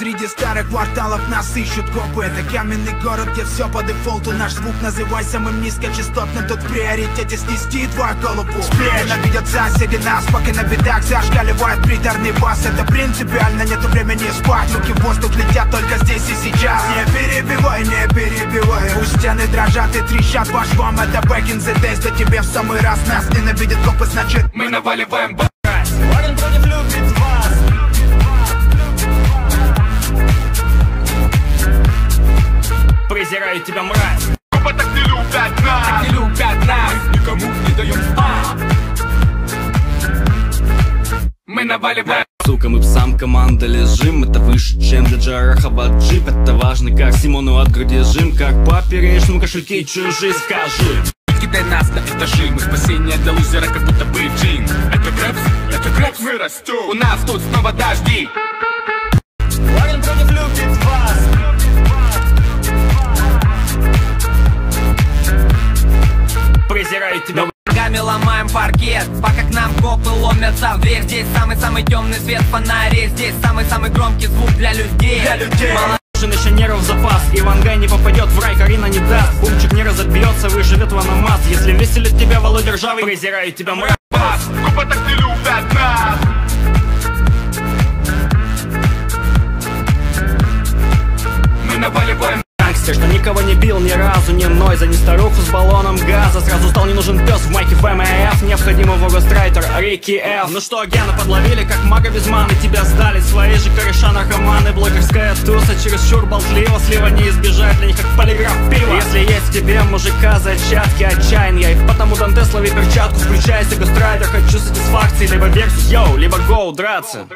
Среди старых кварталов нас ищут копы. Это каменный город, где все по дефолту. Наш звук называй самым низкочастотным. Тут в приоритете снести твою голову. Ненавидят соседи нас, пока на бедах зашкаливает приторный бас. Это принципиально, нету времени спать. Руки в воздух летят только здесь и сейчас. Не перебивай, не перебивай. Пусть стены дрожат и трещат по швам. Это back in the days, да тебе в самый раз. Нас ненавидят копы, значит мы наваливаем бас. Парень против любит вас. Презираю тебя, мразь. Копы так не любят нас. Так не любят нас. Никому не даем спать. Мы наваливаем. Сука, мы псам команда лежим. Это выше, чем для Джарахова джип. Это важно, как Симону от груди жим. Как по поперечному кошельке чужие, скажи. Кидай нас на этажи. Мы спасение для лузера, как будто бы джин. Это крэпс, мы растем. У нас тут снова дожди. Парень против любит вас. Презираю тебя. Ногами ломаем паркет, пока к нам копы ломятся в дверь. Здесь самый-самый темный свет фонарей. Здесь самый-самый громкий звук для людей. Еще нервов в запас. Ивангай не попадет в рай, Карина не даст. Бумчик не разобьется, выживет ваномаз. Если веселит тебя Володя Ржавый, презираю тебя, мразь. Копы так не любят нас. Мы наваливаем. Что никого не бил ни разу, ни Нойза, ни старуху с баллоном газа. Сразу стал не нужен пес в майке ФМФ. Необходимого гострайтер Рики Ф. Ну что, Гена подловили, как мага без маны. Тебя сдали свои же кореша наркоманы. Блогерская туса чересчур болтлива. Слива не избежать для них, как полиграф пива. Если есть в тебе мужика зачатки отчаян, я и потому Данте лови перчатку. Включайся, гострайтер, хочу сатисфакции. Либо версус, йоу, либо гоу, драться.